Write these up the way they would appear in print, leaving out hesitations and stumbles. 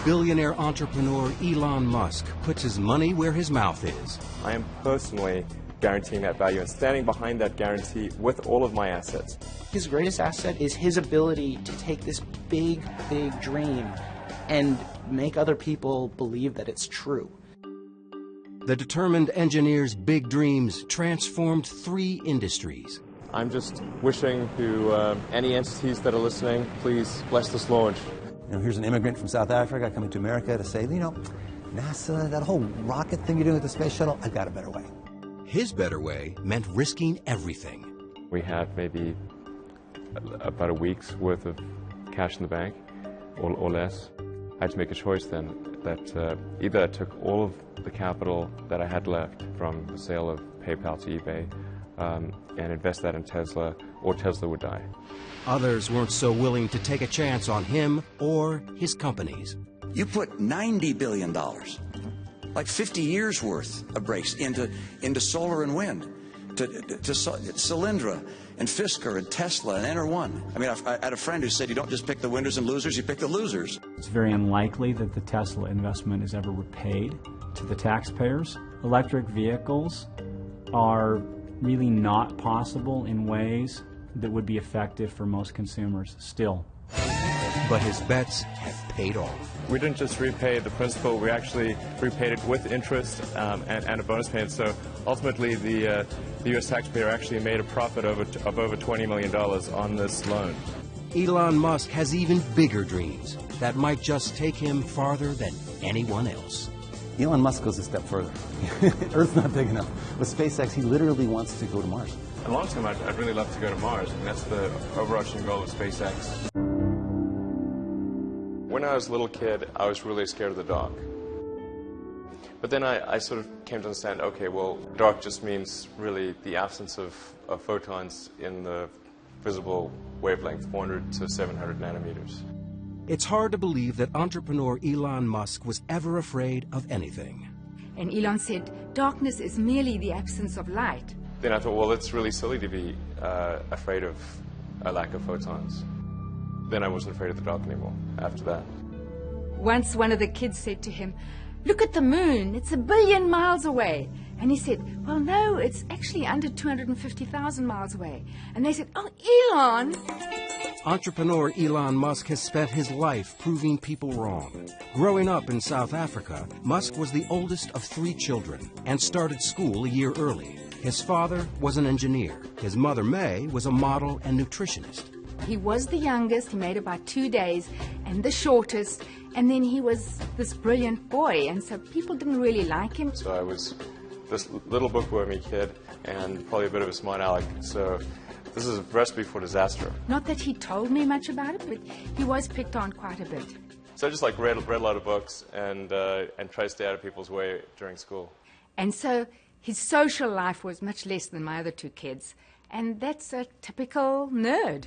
Billionaire entrepreneur Elon Musk puts his money where his mouth is. I am personally guaranteeing that value and standing behind that guarantee with all of my assets. His greatest asset is his ability to take this big, big dream and make other people believe that it's true. The determined engineer's big dreams transformed 3 industries. I'm just wishing to any entities that are listening, please bless this launch. You know, here's an immigrant from South Africa coming to America to say, you know, NASA, that whole rocket thing you're doing with the space shuttle, I've got a better way. His better way meant risking everything. We had maybe about a week's worth of cash in the bank, or less. I had to make a choice then that either I took all of the capital that I had left from the sale of PayPal to eBay and invest that in Tesla, or Tesla would die. Others weren't so willing to take a chance on him or his companies. You put $90 billion, like 50 years worth of breaks into solar and wind, to Solyndra and Fisker and Tesla and Enter1. I mean, I had a friend who said you don't just pick the winners and losers, you pick the losers. It's very unlikely that the Tesla investment is ever repaid to the taxpayers. Electric vehicles are really not possible in ways that would be effective for most consumers still. But his bets have paid off. We didn't just repay the principal, we actually repaid it with interest and a bonus payment. So ultimately the U.S. taxpayer actually made a profit of over $20 million on this loan. Elon Musk has even bigger dreams that might just take him farther than anyone else. Elon Musk goes a step further. Earth's not big enough. With SpaceX, he literally wants to go to Mars. In the long term, I'd really love to go to Mars, and that's the overarching goal of SpaceX. When I was a little kid, I was really scared of the dark. But then I sort of came to understand, okay, well, dark just means really the absence of photons in the visible wavelength, 400 to 700 nanometers. It's hard to believe that entrepreneur Elon Musk was ever afraid of anything. And Elon said, darkness is merely the absence of light. Then I thought, well, it's really silly to be afraid of a lack of photons. Then I wasn't afraid of the dark anymore after that. Once one of the kids said to him, look at the moon, it's 1 billion miles away. And he said, well, no, it's actually under 250,000 miles away. And they said, oh, Elon! Entrepreneur Elon Musk has spent his life proving people wrong. Growing up in South Africa, Musk was the oldest of 3 children and started school a year early. His father was an engineer. His mother, May, was a model and nutritionist. He was the youngest, he made about 2 days, and the shortest, and then he was this brilliant boy, and so people didn't really like him. So I was this little bookwormy kid and probably a bit of a smart aleck, so this is a recipe for disaster. Not that he told me much about it, but he was picked on quite a bit. So I just read a lot of books and tried to stay out of people's way during school. And so his social life was much less than my other 2 kids, and that's a typical nerd.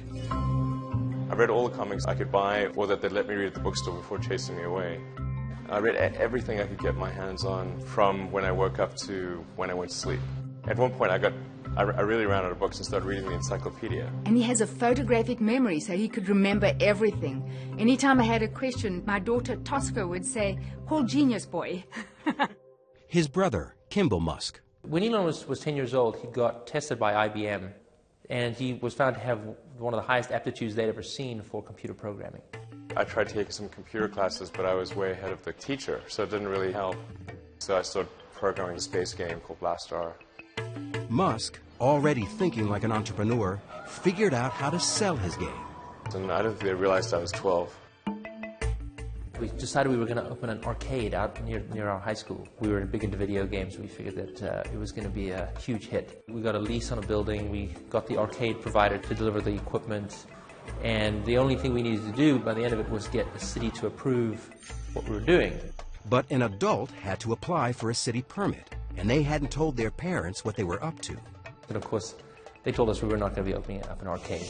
I read all the comics I could buy or that they'd let me read at the bookstore before chasing me away. I read everything I could get my hands on from when I woke up to when I went to sleep. At one point I really ran out of books and started reading the encyclopedia. And he has a photographic memory, so he could remember everything. Anytime I had a question, my daughter Tosca would say, call Genius Boy. His brother, Kimball Musk. When Elon was 10 years old, he got tested by IBM, and he was found to have one of the highest aptitudes they'd ever seen for computer programming. I tried taking some computer classes, but I was way ahead of the teacher, so it didn't really help. So I started programming a space game called Blastar. Musk, already thinking like an entrepreneur, figured out how to sell his game. And I don't think they realized I was 12. We decided we were going to open an arcade out near our high school. We were big into video games. We figured that it was going to be a huge hit. We got a lease on a building. We got the arcade provider to deliver the equipment. And the only thing we needed to do by the end of it was get the city to approve what we were doing. But an adult had to apply for a city permit, and they hadn't told their parents what they were up to. And of course, they told us we were not going to be opening up an arcade.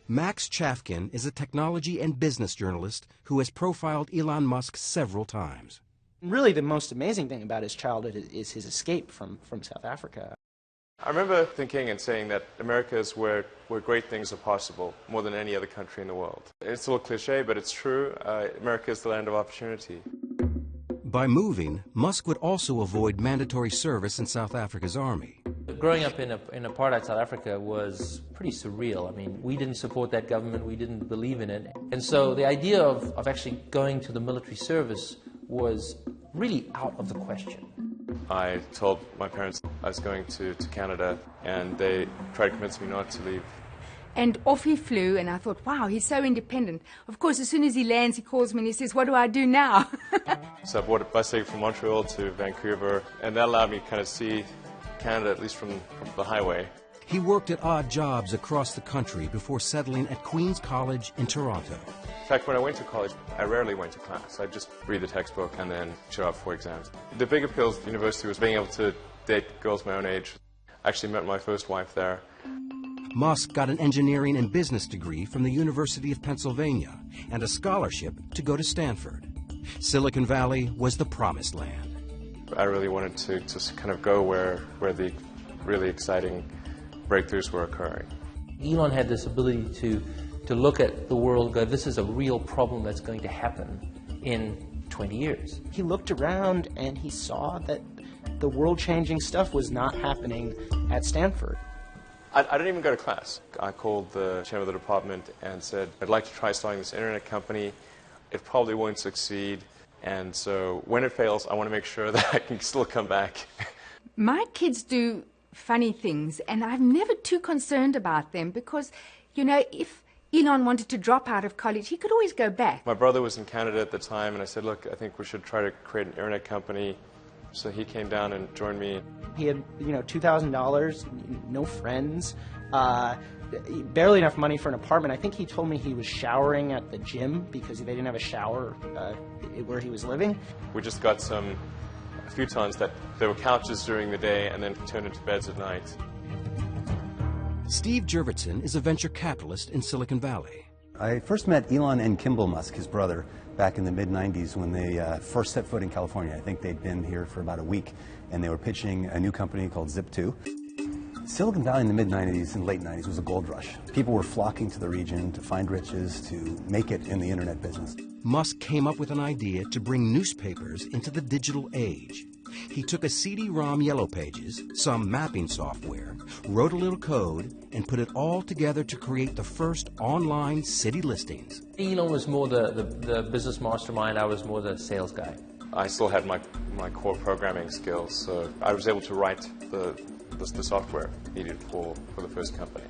Max Chafkin is a technology and business journalist who has profiled Elon Musk several times. Really, the most amazing thing about his childhood is his escape from South Africa. I remember thinking and saying that America is where great things are possible, more than any other country in the world. It's a little cliche, but it's true. America is the land of opportunity. By moving, Musk would also avoid mandatory service in South Africa's army. Growing up in apartheid South Africa was pretty surreal. I mean, we didn't support that government, we didn't believe in it. And so the idea of actually going to the military service was really out of the question. I told my parents I was going to Canada, and they tried to convince me not to leave. And off he flew, and I thought, wow, he's so independent. Of course, as soon as he lands, he calls me and he says, what do I do now? So I bought a bus ticket from Montreal to Vancouver, and that allowed me to kind of see Canada, at least from the highway. He worked at odd jobs across the country before settling at Queen's College in Toronto. In fact, when I went to college, I rarely went to class. I'd just read the textbook and then show up for exams. The big appeal of the university was being able to date girls my own age. I actually met my first wife there. Musk got an engineering and business degree from the University of Pennsylvania and a scholarship to go to Stanford. Silicon Valley was the promised land. I really wanted to kind of go where the really exciting breakthroughs were occurring. Elon had this ability to look at the world and go, this is a real problem that's going to happen in 20 years. He looked around and he saw that the world-changing stuff was not happening at Stanford. I didn't even go to class. I called the chairman of the department and said, I'd like to try starting this internet company. It probably won't succeed, and so when it fails, I want to make sure that I can still come back. My kids do funny things, and I'm never too concerned about them because, you know, if Elon wanted to drop out of college, he could always go back. My brother was in Canada at the time, and I said, look, I think we should try to create an internet company. So he came down and joined me. He had, $2,000, no friends, barely enough money for an apartment. I think he told me he was showering at the gym because they didn't have a shower where he was living. We just got some futons that there were couches during the day and then turned into beds at night. Steve Jurvetson is a venture capitalist in Silicon Valley. I first met Elon and Kimball Musk, his brother, back in the mid-90s when they first set foot in California. I think they'd been here for about a week, and they were pitching a new company called Zip2. Silicon Valley in the mid-90s and late 90s was a gold rush. People were flocking to the region to find riches, to make it in the internet business. Musk came up with an idea to bring newspapers into the digital age. He took a CD-ROM Yellow Pages, some mapping software, wrote a little code, and put it all together to create the first online city listings. Elon was more the business mastermind, I was more the sales guy. I still had my core programming skills, so I was able to write the software needed for the first company.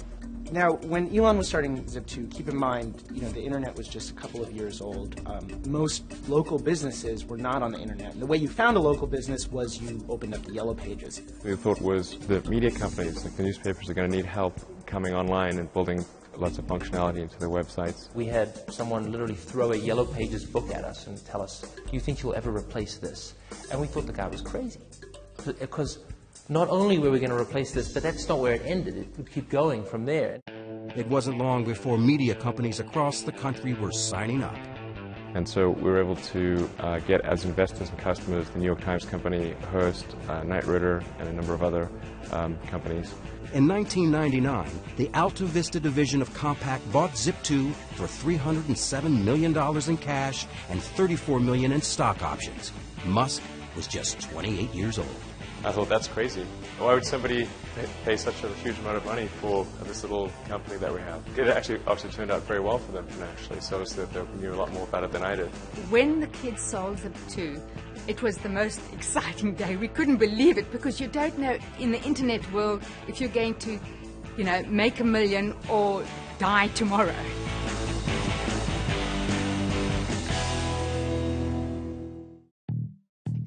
Now, when Elon was starting Zip2, keep in mind, the internet was just a couple of years old. Most local businesses were not on the internet. And the way you found a local business was you opened up the Yellow Pages. The thought was the media companies, like the newspapers, are going to need help coming online and building lots of functionality into their websites. We had someone literally throw a Yellow Pages book at us and tell us, do you think you'll ever replace this? And we thought the guy was crazy. Because not only were we going to replace this, but that's not where it ended. It would keep going from there. It wasn't long before media companies across the country were signing up. And so we were able to get as investors and customers the New York Times Company, Hearst, Knight Ridder, and a number of other companies. In 1999, the Alta Vista division of Compaq bought Zip2 for $307 million in cash and $34 million in stock options. Musk was just 28 years old. I thought, that's crazy. Why would somebody pay such a huge amount of money for this little company that we have? It actually obviously turned out very well for them financially, so obviously they knew a lot more about it than I did. When the kids sold Zip2, it was the most exciting day. We couldn't believe it because you don't know in the internet world if you're going to, make $1 million or die tomorrow.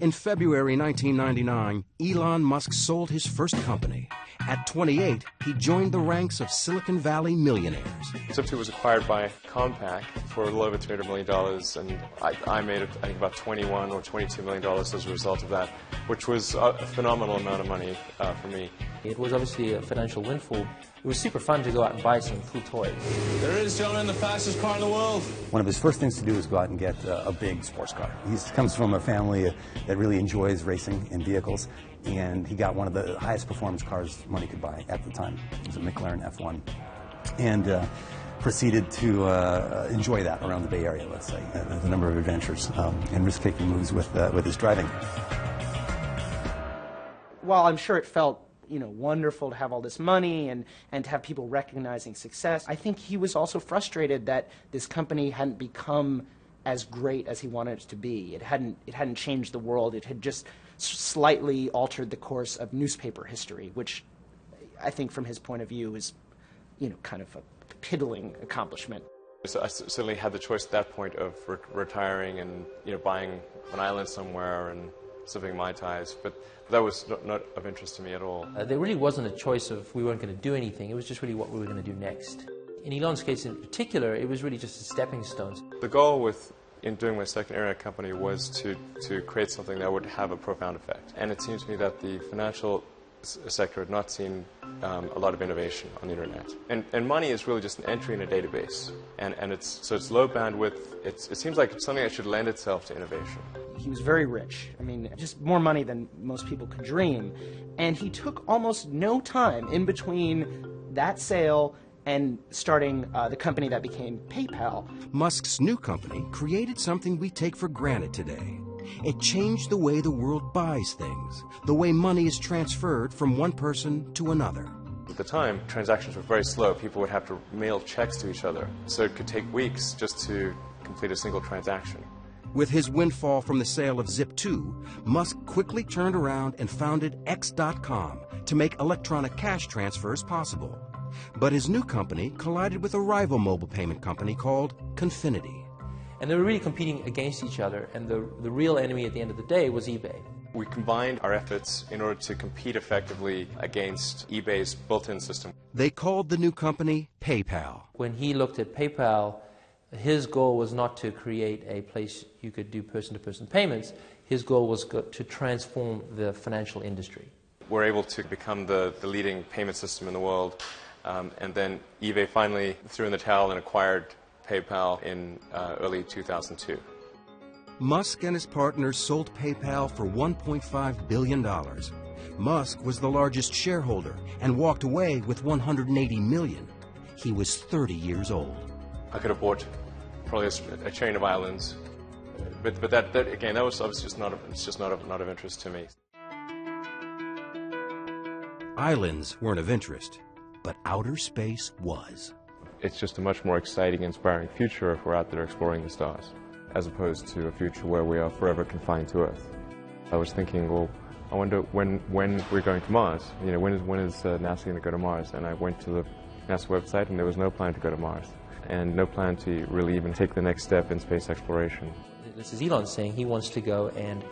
In February 1999, Elon Musk sold his first company. At 28, he joined the ranks of Silicon Valley millionaires. Zip2 was acquired by Compaq for a little over $300 million, and I made, I think, about $21 or $22 million as a result of that, which was a phenomenal amount of money for me. It was obviously a financial windfall. It was super fun to go out and buy some cool toys. There is, gentlemen, the fastest car in the world. One of his first things to do is go out and get a big sports car. He comes from a family that really enjoys racing in vehicles, and he got one of the highest performance cars money could buy at the time. It was a McLaren F1. And proceeded to enjoy that around the Bay Area, let's say, the number of adventures and risk-taking moves with his driving. While I'm sure it felt wonderful to have all this money and to have people recognizing success, I think he was also frustrated that this company hadn't become as great as he wanted it to be. It hadn't changed the world. It had just slightly altered the course of newspaper history, which I think from his point of view is kind of a piddling accomplishment. So I certainly had the choice at that point of retiring and buying an island somewhere and severing my ties, but that was not of interest to me at all. There really wasn't a choice of we weren't going to do anything. It was just really what we were going to do next. In Elon's case in particular, it was really just a stepping stone. The goal in doing my second internet company was to create something that would have a profound effect. And it seems to me that the financial sector had not seen a lot of innovation on the internet. And money is really just an entry in a database. And it's low bandwidth. It seems like it's something that should lend itself to innovation. He was very rich. I mean, just more money than most people could dream. And he took almost no time in between that sale and starting the company that became PayPal. Musk's new company created something we take for granted today. It changed the way the world buys things, the way money is transferred from one person to another. At the time, transactions were very slow. People would have to mail checks to each other, so it could take weeks just to complete a single transaction. With his windfall from the sale of Zip2, Musk quickly turned around and founded X.com to make electronic cash transfers possible. But his new company collided with a rival mobile payment company called Confinity. And they were really competing against each other, and the real enemy at the end of the day was eBay. We combined our efforts in order to compete effectively against eBay's built-in system. They called the new company PayPal. When he looked at PayPal, his goal was not to create a place you could do person-to-person payments. His goal was to transform the financial industry. We're able to become the leading payment system in the world, and then eBay finally threw in the towel and acquired PayPal in early 2002. Musk and his partners sold PayPal for $1.5 billion. Musk was the largest shareholder and walked away with $180 million. He was 30 years old. I could have bought probably a chain of islands, but that again, that was obviously just not of interest to me. Islands weren't of interest, but outer space was. It's just a much more exciting, inspiring future if we're out there exploring the stars, as opposed to a future where we are forever confined to Earth. I was thinking, well, I wonder when we're going to Mars. When is NASA going to go to Mars? And I went to the NASA website, and there was no plan to go to Mars, and no plan to really even take the next step in space exploration. This is Elon saying he wants to go and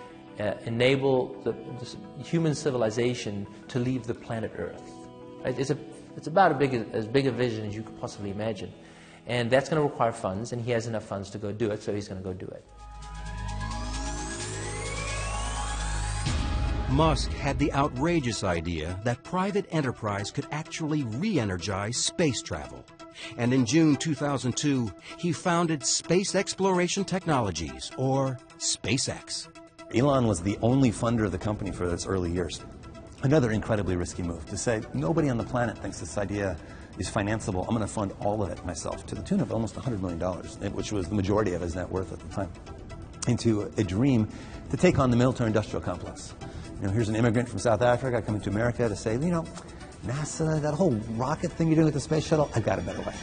enable this human civilization to leave the planet Earth. It's about as big a vision as you could possibly imagine. And that's going to require funds, and he has enough funds to go do it, so he's going to go do it. Musk had the outrageous idea that private enterprise could actually re-energize space travel. And in June 2002, he founded Space Exploration Technologies, or SpaceX. Elon was the only funder of the company for its early years. Another incredibly risky move, to say nobody on the planet thinks this idea is financeable. I'm going to fund all of it myself, to the tune of almost $100 million, which was the majority of his net worth at the time, into a dream to take on the military-industrial complex. Here's an immigrant from South Africa coming to America to say, NASA, that whole rocket thing you're doing with the space shuttle, I've got a better way.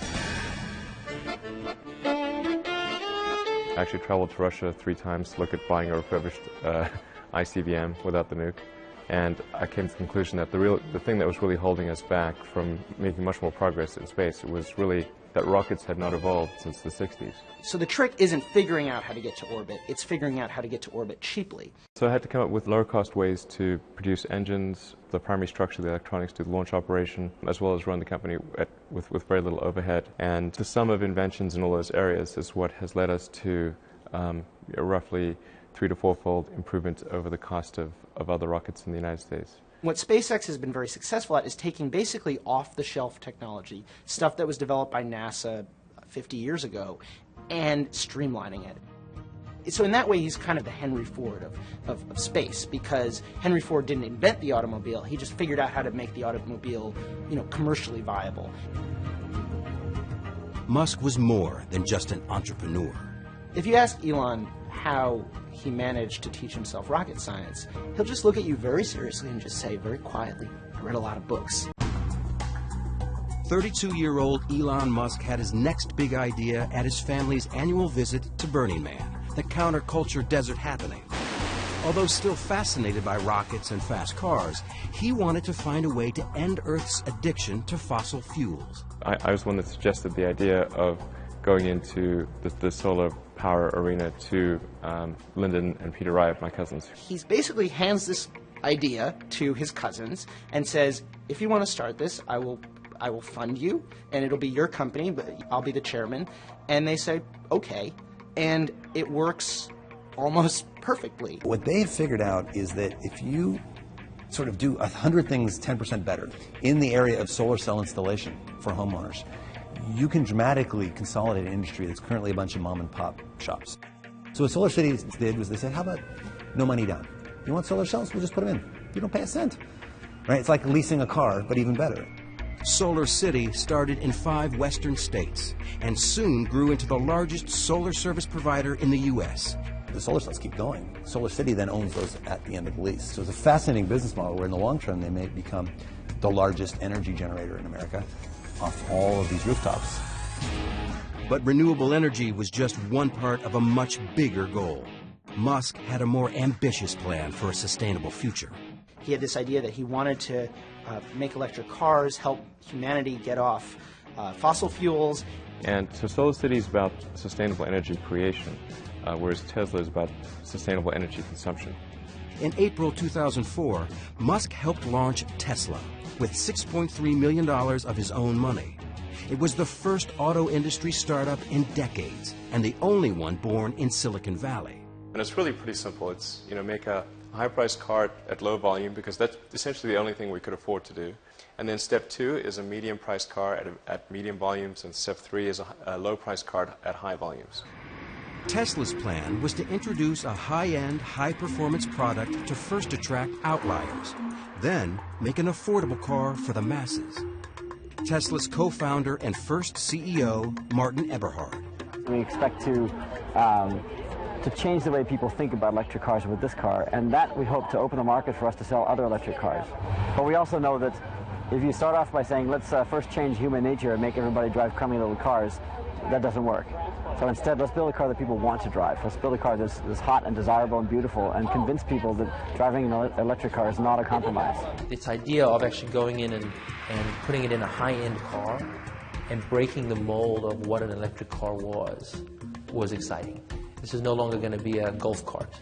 I actually traveled to Russia 3 times to look at buying a refurbished ICBM without the nuke. And I came to the conclusion that the thing that was really holding us back from making much more progress in space was really that rockets had not evolved since the 60s. So the trick isn't figuring out how to get to orbit, it's figuring out how to get to orbit cheaply. So I had to come up with lower-cost ways to produce engines, the primary structure, the electronics, do the launch operation, as well as run the company with very little overhead. And the sum of inventions in all those areas is what has led us to roughly 3- to 4-fold improvement over the cost of other rockets in the United States. What SpaceX has been very successful at is taking basically off-the-shelf technology, stuff that was developed by NASA 50 years ago, and streamlining it. So in that way, he's kind of the Henry Ford of space, because Henry Ford didn't invent the automobile. He just figured out how to make the automobile, commercially viable. Musk was more than just an entrepreneur. If you ask Elon how he managed to teach himself rocket science, he'll just look at you very seriously and just say very quietly, "I read a lot of books." 32-year-old Elon Musk had his next big idea at his family's annual visit to Burning Man, the counterculture desert happening. Although still fascinated by rockets and fast cars, he wanted to find a way to end Earth's addiction to fossil fuels. I was one that suggested the idea of going into the solar power arena to Lyndon and Peter Wright, my cousins. He basically hands this idea to his cousins and says, "If you want to start this, I will fund you, and it'll be your company, but I'll be the chairman." And they say, "Okay," and it works almost perfectly. What they've figured out is that if you sort of do 100 things 10% better in the area of solar cell installation for homeowners, you can dramatically consolidate an industry that's currently a bunch of mom and pop shops. So what Solar City did was they said, how about no money down? You want solar cells? We'll just put them in. You don't pay a cent. Right? It's like leasing a car, but even better. Solar City started in 5 western states and soon grew into the largest solar service provider in the U.S. The solar cells keep going. Solar City then owns those at the end of the lease. So it's a fascinating business model where in the long term they may become the largest energy generator in America off all of these rooftops. But renewable energy was just one part of a much bigger goal. Musk had a more ambitious plan for a sustainable future. He had this idea that he wanted to make electric cars, help humanity get off fossil fuels. And so Solar City is about sustainable energy creation, whereas Tesla is about sustainable energy consumption. In April 2004, Musk helped launch Tesla with $6.3 million of his own money. It was the first auto industry startup in decades and the only one born in Silicon Valley. And it's really pretty simple. It's, make a high-priced car at low volume, because that's essentially the only thing we could afford to do. And then step 2 is a medium-priced car at medium volumes, and step 3 is a low-priced car at high volumes. Tesla's plan was to introduce a high-end, high-performance product to first attract outliers, then make an affordable car for the masses. Tesla's co-founder and first CEO, Martin Eberhard. We expect to change the way people think about electric cars with this car, and that we hope to open the market for us to sell other electric cars. But we also know that if you start off by saying, let's first change human nature and make everybody drive crummy little cars, that doesn't work. So instead, let's build a car that people want to drive. Let's build a car that's hot and desirable and beautiful, and convince people that driving an electric car is not a compromise. This idea of actually going in and putting it in a high-end car and breaking the mold of what an electric car was exciting. This is no longer going to be a golf cart.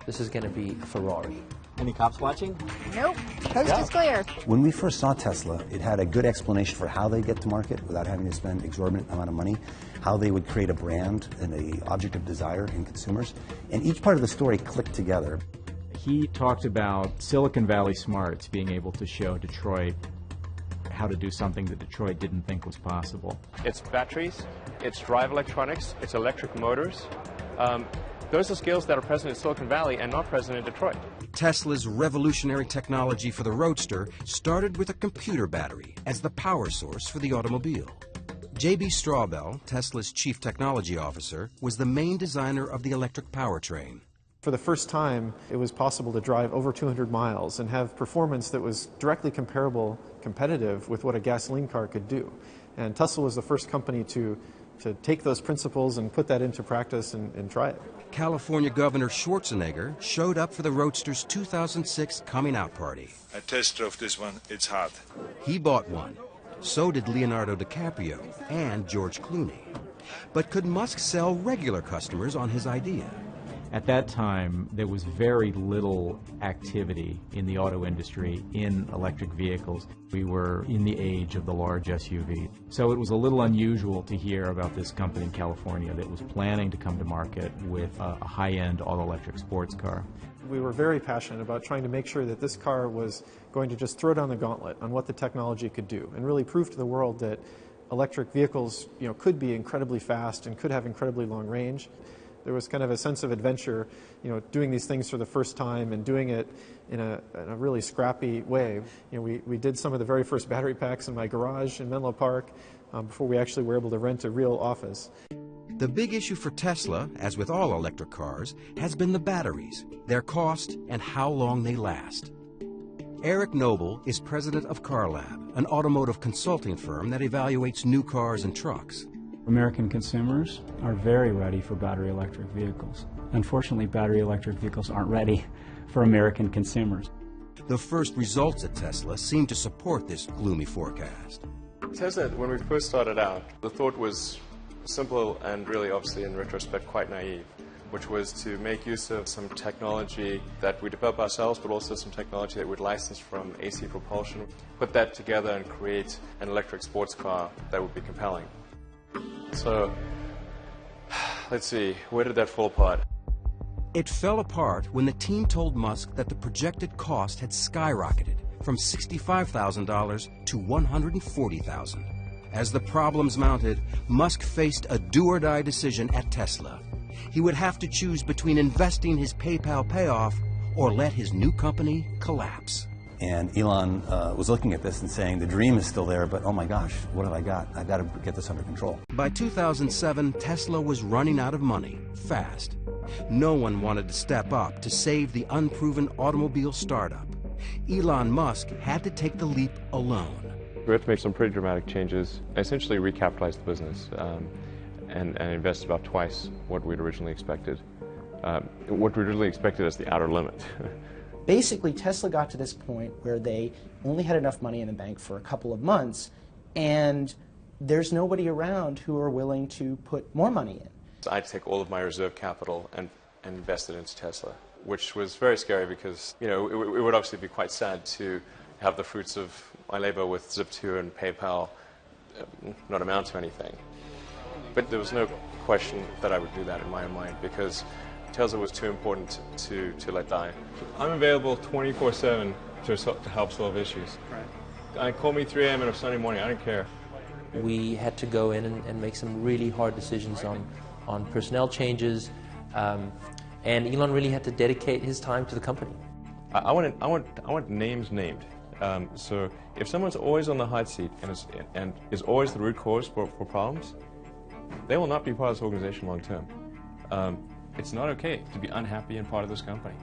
This is going to be a Ferrari. Any cops watching? Nope. Coast is clear. When we first saw Tesla, it had a good explanation for how they get to market without having to spend exorbitant amount of money, how they would create a brand and an object of desire in consumers, and each part of the story clicked together. He talked about Silicon Valley smarts being able to show Detroit how to do something that Detroit didn't think was possible. It's batteries, it's drive electronics, it's electric motors. Those are skills that are present in Silicon Valley and not present in Detroit. Tesla's revolutionary technology for the Roadster started with a computer battery as the power source for the automobile. J.B. Straubel, Tesla's chief technology officer, was the main designer of the electric powertrain. For the first time, it was possible to drive over 200 miles and have performance that was directly competitive with what a gasoline car could do. And Tesla was the first company to take those principles and put that into practice and try it. California Governor Schwarzenegger showed up for the Roadster's 2006 coming out party. I test drove this one, it's hot. He bought one. So did Leonardo DiCaprio and George Clooney. But could Musk sell regular customers on his idea? At that time, there was very little activity in the auto industry in electric vehicles. We were in the age of the large SUV. So it was a little unusual to hear about this company in California that was planning to come to market with a high-end all-electric sports car. We were very passionate about trying to make sure that this car was going to just throw down the gauntlet on what the technology could do and really prove to the world that electric vehicles could be incredibly fast and could have incredibly long range. There was kind of a sense of adventure, doing these things for the first time and doing it in a really scrappy way. We did some of the very first battery packs in my garage in Menlo Park before we actually were able to rent a real office. The big issue for Tesla, as with all electric cars, has been the batteries, their cost, and how long they last. Eric Noble is president of CarLab, an automotive consulting firm that evaluates new cars and trucks. American consumers are very ready for battery electric vehicles. Unfortunately, battery electric vehicles aren't ready for American consumers. The first results at Tesla seem to support this gloomy forecast. Tesla, when we first started out, the thought was simple and really, obviously, in retrospect, quite naive, which was to make use of some technology that we develop ourselves, but also some technology that we'd license from AC propulsion, put that together and create an electric sports car that would be compelling. So, let's see, where did that fall apart? It fell apart when the team told Musk that the projected cost had skyrocketed from $65,000 to $140,000. As the problems mounted, Musk faced a do-or-die decision at Tesla. He would have to choose between investing his PayPal payoff or let his new company collapse. And Elon was looking at this and saying, the dream is still there, but oh my gosh, what have I got? I've got to get this under control. By 2007, Tesla was running out of money, fast. No one wanted to step up to save the unproven automobile startup. Elon Musk had to take the leap alone. We had to make some pretty dramatic changes, essentially recapitalize the business and invest about twice what we'd originally expected. What we originally expected as the outer limit. Basically, Tesla got to this point where they only had enough money in the bank for a couple of months, and there's nobody around who are willing to put more money in. So I had to take all of my reserve capital and invest it into Tesla, which was very scary because, it would obviously be quite sad to have the fruits of my labor with Zip2 and PayPal not amount to anything. But there was no question that I would do that in my own mind because Tesla was too important to let die. I'm available 24/7 to help solve issues. Right. Call me 3 a.m. on a Sunday morning, I don't care. We had to go in and make some really hard decisions on personnel changes, and Elon really had to dedicate his time to the company. I want names named. So if someone's always on the hot seat and is always the root cause for problems, they will not be part of this organization long term. It's not okay to be unhappy and part of this company.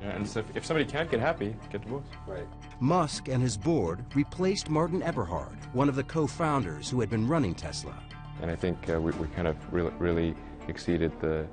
And so if somebody can't get happy, get divorced. Right. Musk and his board replaced Martin Eberhard, one of the co-founders who had been running Tesla. And I think we kind of really exceeded the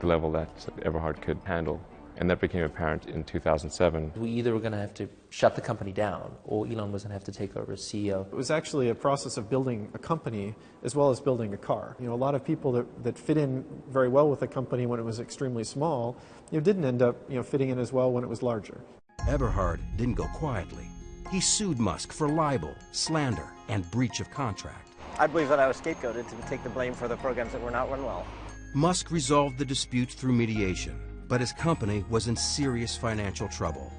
level that Eberhard could handle. And that became apparent in 2007. We either were going to have to shut the company down or Elon was going to have to take over as CEO. It was actually a process of building a company as well as building a car. A lot of people that fit in very well with a company when it was extremely small, didn't end up fitting in as well when it was larger. Eberhard didn't go quietly. He sued Musk for libel, slander, and breach of contract. I believe that I was scapegoated to take the blame for the programs that were not run well. Musk resolved the disputes through mediation, but his company was in serious financial trouble.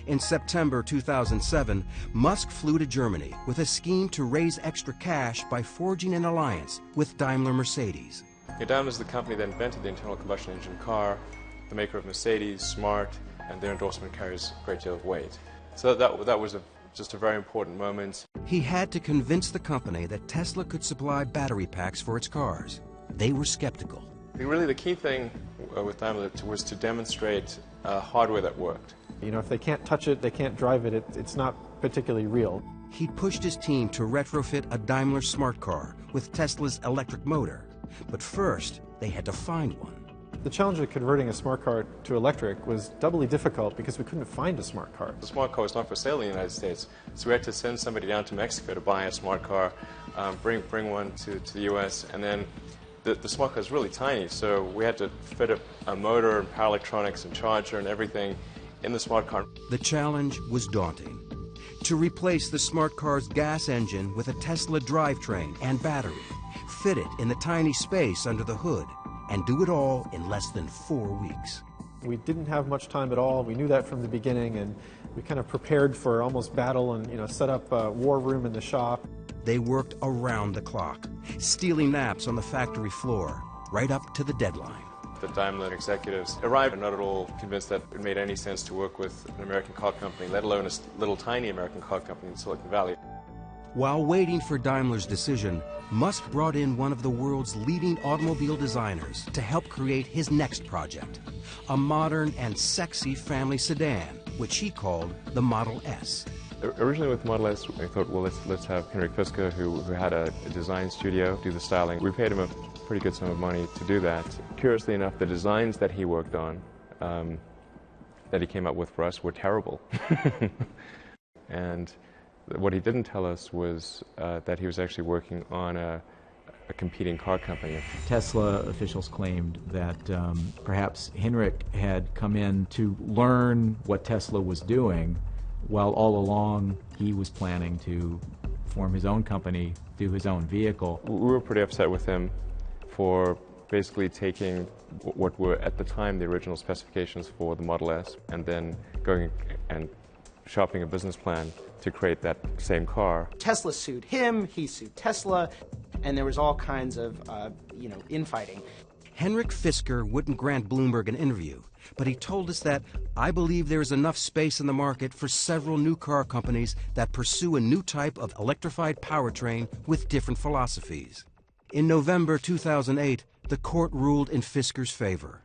In September 2007, Musk flew to Germany with a scheme to raise extra cash by forging an alliance with Daimler-Mercedes. Daimler is the company that invented the internal combustion engine car, the maker of Mercedes, Smart, and their endorsement carries a great deal of weight. So that was just a very important moment. He had to convince the company that Tesla could supply battery packs for its cars. They were skeptical. Really, the key thing with Daimler was to demonstrate hardware that worked. If they can't touch it, they can't drive it, it's not particularly real. He pushed his team to retrofit a Daimler smart car with Tesla's electric motor. But first, they had to find one. The challenge of converting a smart car to electric was doubly difficult because we couldn't find a smart car. The smart car was not for sale in the United States, so we had to send somebody down to Mexico to buy a smart car, bring one to the US, and then the smart car is really tiny, so we had to fit a motor and power electronics and charger and everything in the smart car. The challenge was daunting. To replace the smart car's gas engine with a Tesla drivetrain and battery, fit it in the tiny space under the hood, and do it all in less than 4 weeks. We didn't have much time at all. We knew that from the beginning, and we kind of prepared for almost battle and set up a war room in the shop. They worked around the clock, stealing naps on the factory floor, right up to the deadline. the Daimler executives arrived not at all convinced that it made any sense to work with an American car company, let alone a little tiny American car company in Silicon Valley. While waiting for Daimler's decision, Musk brought in one of the world's leading automobile designers to help create his next project, a modern and sexy family sedan, which he called the Model S. Originally with Model S, I thought, well, let's have Henrik Fisker, who had a design studio, do the styling. We paid him a pretty good sum of money to do that. Curiously enough, the designs that he worked on, that he came up with for us, were terrible. And what he didn't tell us was that he was actually working on a competing car company. Tesla officials claimed that perhaps Henrik had come in to learn what Tesla was doing, while all along he was planning to form his own company, do his own vehicle. We were pretty upset with him for basically taking what were at the time the original specifications for the Model S and then going and shopping a business plan to create that same car. Tesla sued him, he sued Tesla, and there was all kinds of, infighting. Henrik Fisker wouldn't grant Bloomberg an interview, but he told us that, "I believe there is enough space in the market for several new car companies that pursue a new type of electrified powertrain with different philosophies." In November 2008, the court ruled in Fisker's favor.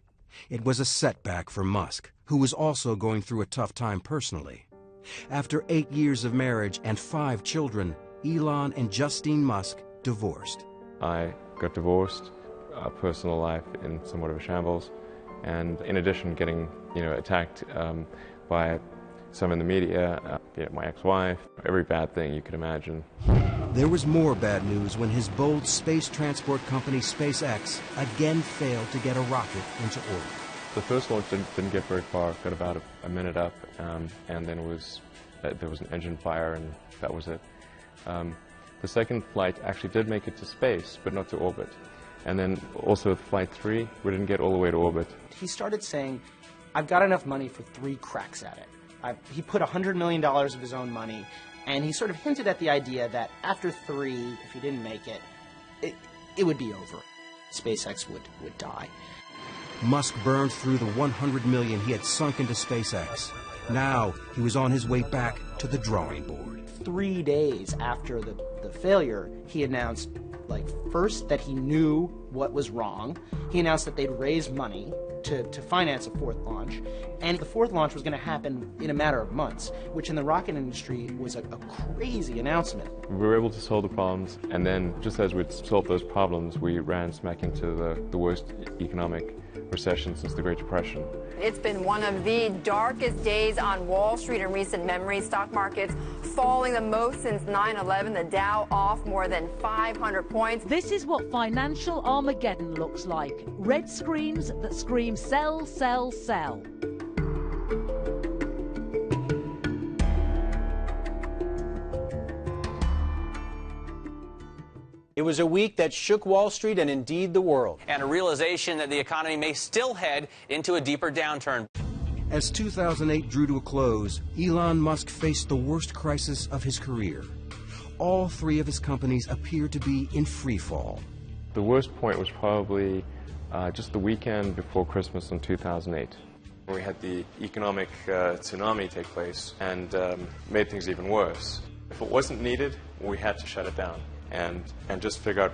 It was a setback for Musk, who was also going through a tough time personally. After 8 years of marriage and 5 children, Elon and Justine Musk divorced. I got divorced, personal life in somewhat of a shambles, and in addition getting attacked by some in the media, my ex-wife, every bad thing you could imagine. There was more bad news when his bold space transport company SpaceX again failed to get a rocket into orbit. The first launch didn't get very far, got about a minute up, and then there was an engine fire, and that was it. The second flight actually did make it to space, but not to orbit. And then also with Flight 3, we didn't get all the way to orbit. He started saying, "I've got enough money for 3 cracks at it." He put $100 million of his own money, and he sort of hinted at the idea that after 3, if he didn't make it, it would be over. SpaceX would die. Musk burned through the $100 million he had sunk into SpaceX. Now he was on his way back to the drawing board. 3 days after the failure, he announced, first that he knew what was wrong. He announced that they'd raise money to finance a 4th launch, and the 4th launch was going to happen in a matter of months, which in the rocket industry was a crazy announcement. We were able to solve the problems, and then just as we'd solved those problems, we ran smack into the worst economic recession since the Great Depression. It's been one of the darkest days on Wall Street in recent memory. Stock markets falling the most since 9/11, the Dow off more than 500 points. This is what financial Armageddon looks like. Red screens that scream sell, sell, sell. It was a week that shook Wall Street and indeed the world. And a realization that the economy may still head into a deeper downturn. As 2008 drew to a close, Elon Musk faced the worst crisis of his career. All 3 of his companies appeared to be in free fall. The worst point was probably just the weekend before Christmas in 2008. We had the economic tsunami take place and made things even worse. If it wasn't needed, we had to shut it down and just figure out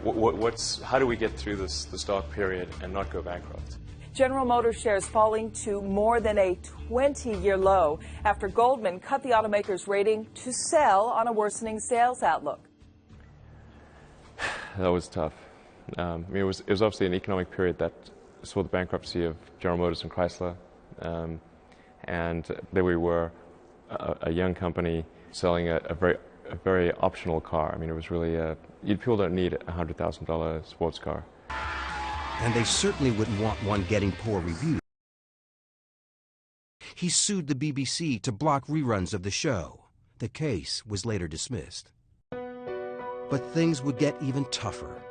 how do we get through this dark period and not go bankrupt. General Motors shares falling to more than a 20-year low after Goldman cut the automaker's rating to sell on a worsening sales outlook. That was tough. It was obviously an economic period that saw the bankruptcy of General Motors and Chrysler, and there we were, a young company selling a very optional car. It was really people don't need a $100,000 sports car. And they certainly wouldn't want one getting poor reviews. He sued the BBC to block reruns of the show. The case was later dismissed. But things would get even tougher.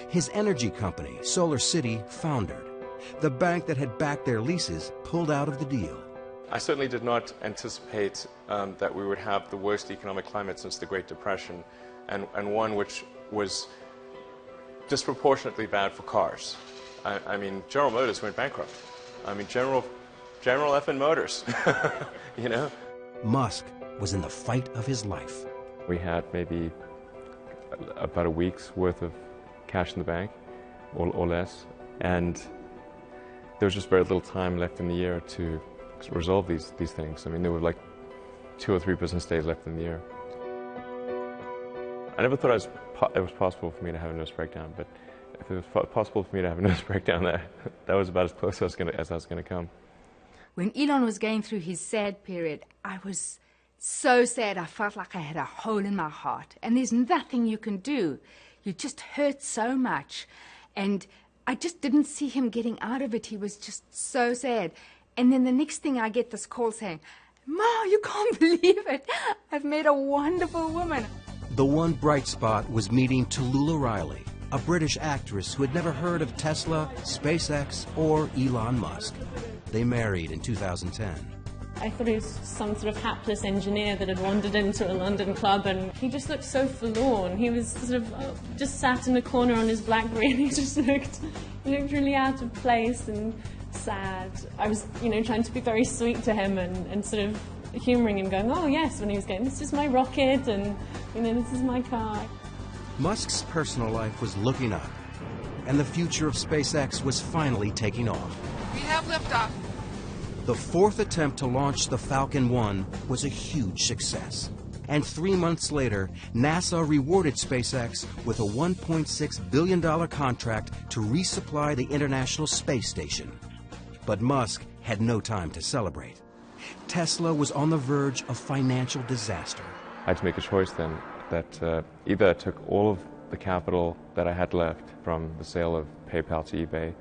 His energy company, Solar City, foundered. The bank that had backed their leases pulled out of the deal. I certainly did not anticipate that we would have the worst economic climate since the Great Depression, and one which was disproportionately bad for cars. I mean, General Motors went bankrupt. I mean, General effing Motors, you know? Musk was in the fight of his life. We had maybe about a week's worth of cash in the bank, or less, and there was just very little time left in the year to resolve these things. I mean, there were like 2 or 3 business days left in the year. I never thought it was possible for me to have a nervous breakdown, but if it was possible for me to have a nervous breakdown, that was about as close as I was going to come. When Elon was going through his sad period, I was so sad. I felt like I had a hole in my heart. And there's nothing you can do. You just hurt so much. And I just didn't see him getting out of it. He was just so sad. And then the next thing I get this call saying, "Ma, you can't believe it. I've met a wonderful woman." The one bright spot was meeting Tallulah Riley, a British actress who had never heard of Tesla, SpaceX, or Elon Musk. They married in 2010. I thought he was some sort of hapless engineer that had wandered into a London club, and he just looked so forlorn. He was sort of just sat in a corner on his BlackBerry, and he just looked really out of place and sad. I was, trying to be very sweet to him and sort of humouring him, going, "Oh yes," when he was going, "This is my rocket, and this is my car." Musk's personal life was looking up, and the future of SpaceX was finally taking off. We have liftoff. The 4th attempt to launch the Falcon 1 was a huge success. And 3 months later, NASA rewarded SpaceX with a $1.6 billion contract to resupply the International Space Station. But Musk had no time to celebrate. Tesla was on the verge of financial disaster. I had to make a choice then that either I took all of the capital that I had left from the sale of PayPal to eBay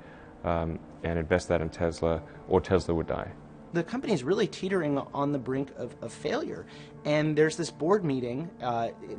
and invest that in Tesla, or Tesla would die. The company is really teetering on the brink of failure. And there's this board meeting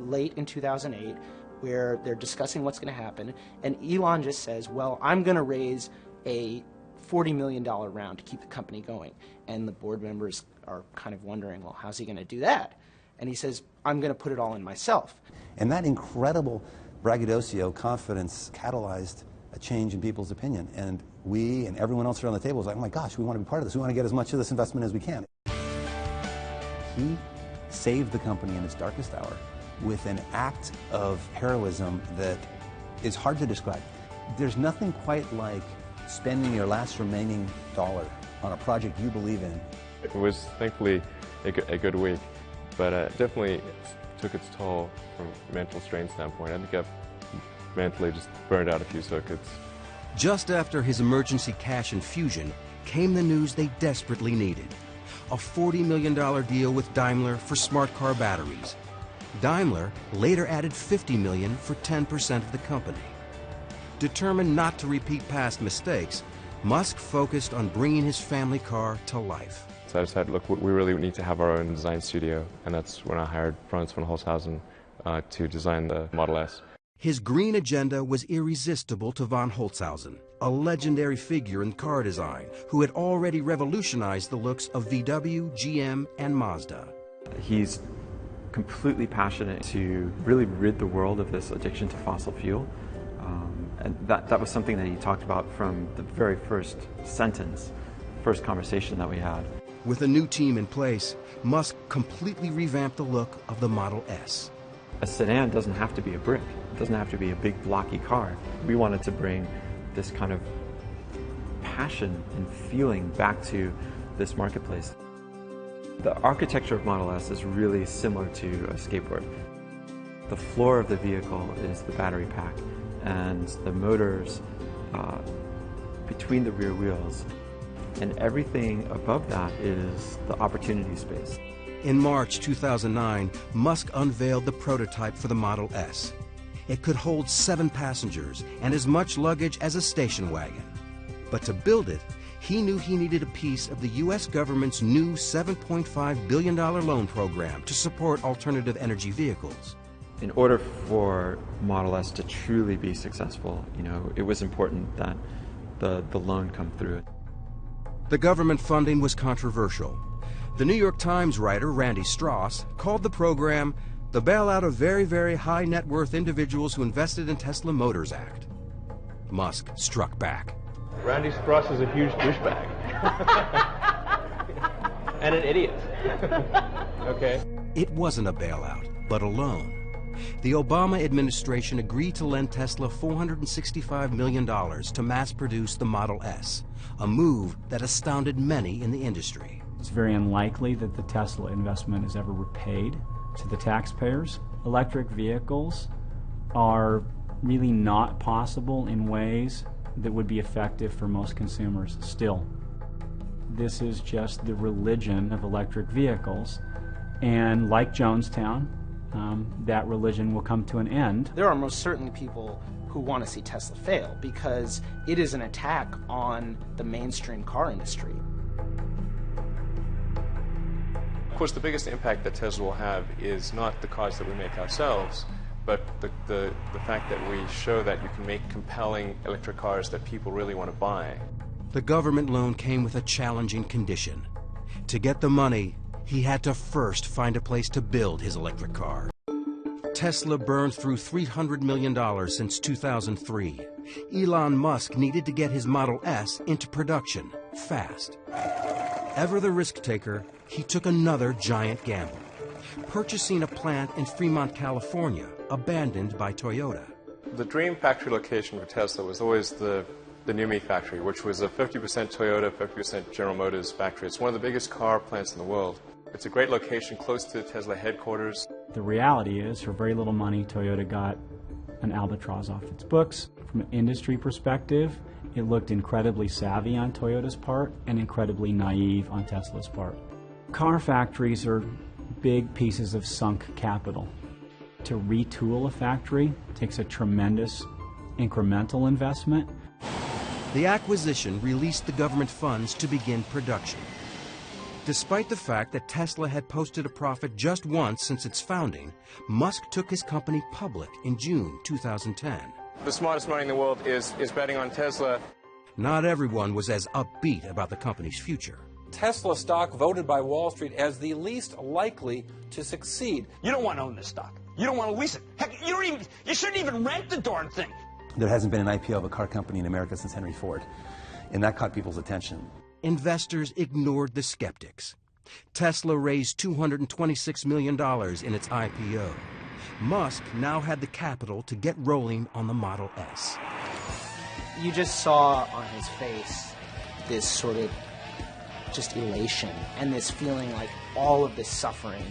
late in 2008 where they're discussing what's going to happen. And Elon just says, "Well, I'm going to raise a $40 million round to keep the company going." And the board members are kind of wondering, well, how's he going to do that? And he says, "I'm going to put it all in myself." And that incredible braggadocio confidence catalyzed a change in people's opinion. And we and everyone else around the table was like, "Oh my gosh, we want to be part of this. We want to get as much of this investment as we can." He saved the company in its darkest hour with an act of heroism that is hard to describe. There's nothing quite like spending your last remaining dollar on a project you believe in. It was thankfully a good week, but definitely took its toll from a mental strain standpoint. I think I've mentally just burned out a few circuits. Just after his emergency cash infusion came the news they desperately needed: a $40 million deal with Daimler for smart car batteries. Daimler later added $50 million for 10% of the company. Determined not to repeat past mistakes, Musk focused on bringing his family car to life. So I decided, look, we really need to have our own design studio, and that's when I hired Franz von Holzhausen to design the Model S. His green agenda was irresistible to von Holzhausen, a legendary figure in car design who had already revolutionized the looks of VW, GM, and Mazda. He's completely passionate to really rid the world of this addiction to fossil fuel. And that was something that he talked about from the very first conversation that we had. With a new team in place, Musk completely revamped the look of the Model S. A sedan doesn't have to be a brick. It doesn't have to be a big blocky car. We wanted to bring this kind of passion and feeling back to this marketplace. The architecture of Model S is really similar to a skateboard. The floor of the vehicle is the battery pack, and the motors between the rear wheels, and everything above that is the opportunity space. In March 2009, Musk unveiled the prototype for the Model S. It could hold 7 passengers and as much luggage as a station wagon. But to build it, he knew he needed a piece of the U.S. government's new $7.5 billion loan program to support alternative energy vehicles. In order for Model S to truly be successful, it was important that the loan come through it. The government funding was controversial. The New York Times writer Randy Strauss called the program the bailout of very, very high net worth individuals who invested in Tesla Motors Act. Musk struck back. Randy Struss is a huge douchebag. And an idiot. Okay? It wasn't a bailout, but a loan. The Obama administration agreed to lend Tesla $465 million to mass-produce the Model S, a move that astounded many in the industry. It's very unlikely that the Tesla investment is ever repaid to the taxpayers. Electric vehicles are really not possible in ways that would be effective for most consumers still. This is just the religion of electric vehicles, and like Jonestown, that religion will come to an end. There are most certainly people who want to see Tesla fail because it is an attack on the mainstream car industry. Of course, the biggest impact that Tesla will have is not the cars that we make ourselves, but the fact that we show that you can make compelling electric cars that people really want to buy. The government loan came with a challenging condition. To get the money, he had to first find a place to build his electric car. Tesla burned through $300 million since 2003. Elon Musk needed to get his Model S into production fast. Ever the risk taker, he took another giant gamble, purchasing a plant in Fremont, California, abandoned by Toyota. The dream factory location for Tesla was always the NUMMI factory, which was a 50% Toyota, 50% General Motors factory. It's one of the biggest car plants in the world. It's a great location close to Tesla headquarters. The reality is, for very little money, Toyota got an albatross off its books. From an industry perspective, it looked incredibly savvy on Toyota's part and incredibly naive on Tesla's part. Car factories are big pieces of sunk capital. To retool a factory takes a tremendous incremental investment. The acquisition released the government funds to begin production. Despite the fact that Tesla had posted a profit just once since its founding, Musk took his company public in June 2010. The smartest money in the world is betting on Tesla. Not everyone was as upbeat about the company's future. Tesla stock voted by Wall Street as the least likely to succeed. You don't want to own this stock. You don't want to lease it. Heck, you shouldn't even rent the darn thing. There hasn't been an IPO of a car company in America since Henry Ford, and that caught people's attention. Investors ignored the skeptics. Tesla raised $226 million in its IPO. Musk now had the capital to get rolling on the Model S. You just saw on his face this sort of just elation and this feeling like all of this suffering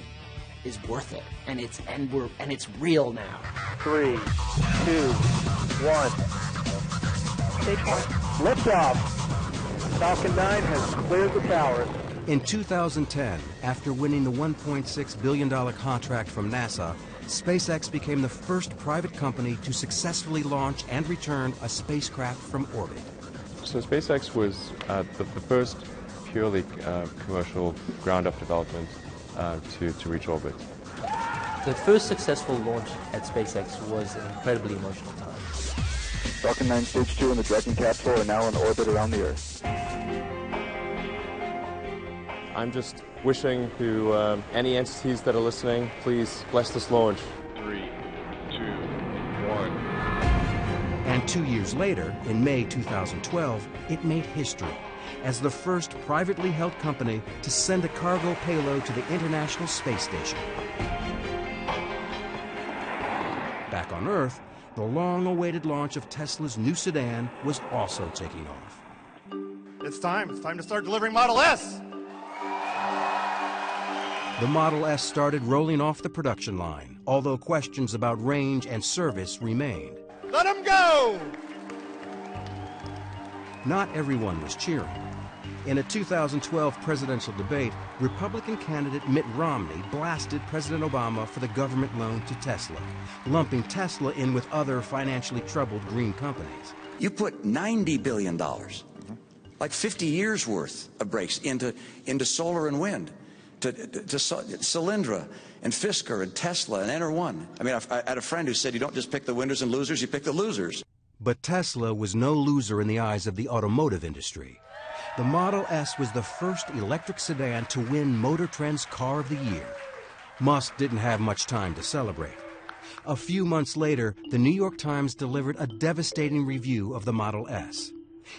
is worth it, and it's real now. 3, 2, 1. Stage 1. Liftoff. Falcon 9 has cleared the towers. In 2010, after winning the $1.6 billion contract from NASA, SpaceX became the first private company to successfully launch and return a spacecraft from orbit. So SpaceX was the first purely commercial ground-up development to reach orbit. The first successful launch at SpaceX was an incredibly emotional time. Falcon 9 Stage 2 and the Dragon capsule are now in orbit around the Earth. I'm just wishing to any entities that are listening, please bless this launch. 3, 2, 1. And 2 years later, in May 2012, it made history as the first privately held company to send a cargo payload to the International Space Station. Back on Earth, the long-awaited launch of Tesla's new sedan was also taking off. It's time to start delivering Model S! The Model S started rolling off the production line, although questions about range and service remained. Let them go! Not everyone was cheering. In a 2012 presidential debate, Republican candidate Mitt Romney blasted President Obama for the government loan to Tesla, lumping Tesla in with other financially troubled green companies. You put $90 billion, like 50 years worth of breaks into solar and wind, to Solyndra and Fisker and Tesla and Enter1. I mean, I had a friend who said you don't just pick the winners and losers, you pick the losers. But Tesla was no loser in the eyes of the automotive industry. The Model S was the first electric sedan to win Motor Trend's Car of the Year. Musk didn't have much time to celebrate. A few months later, the New York Times delivered a devastating review of the Model S.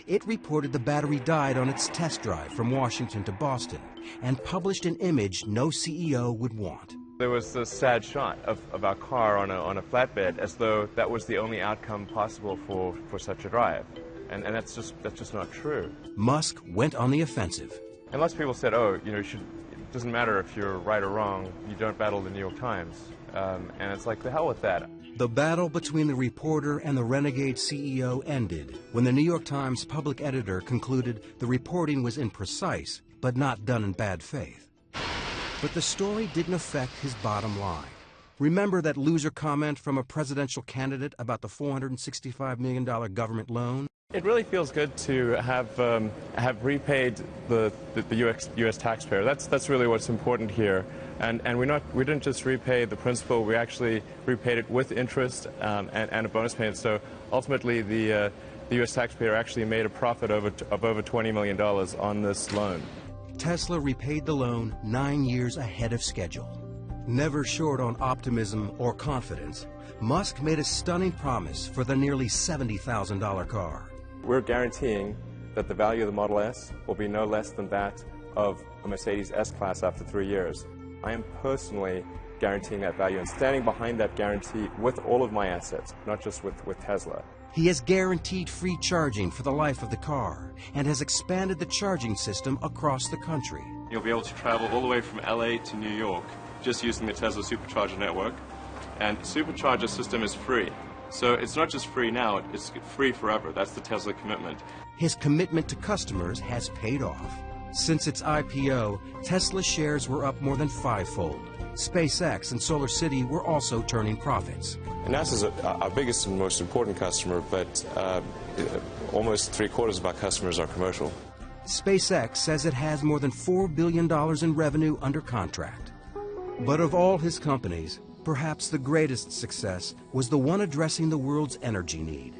It reported the battery died on its test drive from Washington to Boston and published an image no CEO would want. There was this sad shot of our car on a flatbed, as though that was the only outcome possible for such a drive. And that's just not true. Musk went on the offensive. And lots of people said, oh, you know, it doesn't matter if you're right or wrong, you don't battle the New York Times. And it's like, the hell with that. The battle between the reporter and the renegade CEO ended when the New York Times public editor concluded the reporting was imprecise, but not done in bad faith. But the story didn't affect his bottom line. Remember that loser comment from a presidential candidate about the $465 million government loan? It really feels good to have repaid the U.S. taxpayer. That's really what's important here. And we didn't just repay the principal, we actually repaid it with interest and a bonus payment. So ultimately the U.S. taxpayer actually made a profit of over $20 million on this loan. Tesla repaid the loan 9 years ahead of schedule. Never short on optimism or confidence, Musk made a stunning promise for the nearly $70,000 car. We're guaranteeing that the value of the Model S will be no less than that of a Mercedes S-Class after 3 years. I am personally guaranteeing that value and standing behind that guarantee with all of my assets, not just with Tesla. He has guaranteed free charging for the life of the car and has expanded the charging system across the country. You'll be able to travel all the way from LA to New York just using the Tesla Supercharger network. And the Supercharger system is free. So it's not just free now, it's free forever. That's the Tesla commitment. His commitment to customers has paid off. Since its IPO, Tesla shares were up more than 5-fold. SpaceX and Solar City were also turning profits. And NASA's our biggest and most important customer, but almost 3/4 of our customers are commercial. SpaceX says it has more than $4 billion in revenue under contract. But of all his companies, perhaps the greatest success was the one addressing the world's energy need.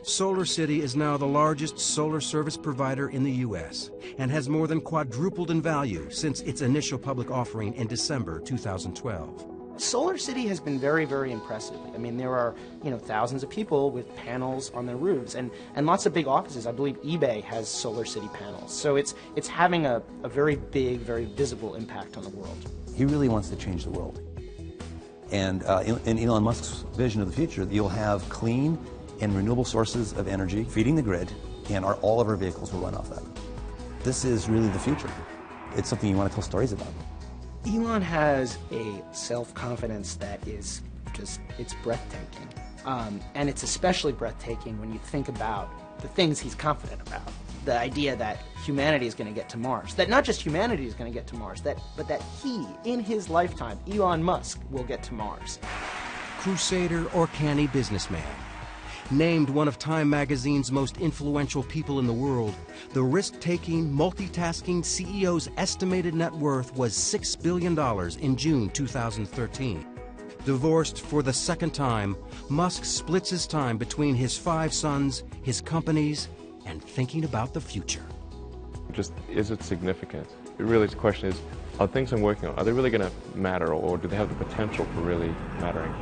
Solar City is now the largest solar service provider in the U.S. and has more than quadrupled in value since its initial public offering in December 2012. Solar City has been very, very impressive. I mean, there are, thousands of people with panels on their roofs and lots of big offices. I believe eBay has Solar City panels. So it's having a very big, very visible impact on the world. He really wants to change the world. And in Elon Musk's vision of the future, you'll have clean and renewable sources of energy feeding the grid, and all of our vehicles will run off that. This is really the future. It's something you want to tell stories about. Elon has a self-confidence that is it's breathtaking. And it's especially breathtaking when you think about the things he's confident about. The idea that humanity is going to get to Mars. That not just humanity is going to get to Mars, but that he, in his lifetime, Elon Musk, will get to Mars. Crusader or canny businessman. Named one of Time magazine's most influential people in the world, the risk-taking, multitasking CEO's estimated net worth was $6 billion in June 2013. Divorced for the second time, Musk splits his time between his 5 sons, his companies, and thinking about the future. Just, is it significant? Really, the question is, are things I'm working on, are they really going to matter, or do they have the potential for really mattering?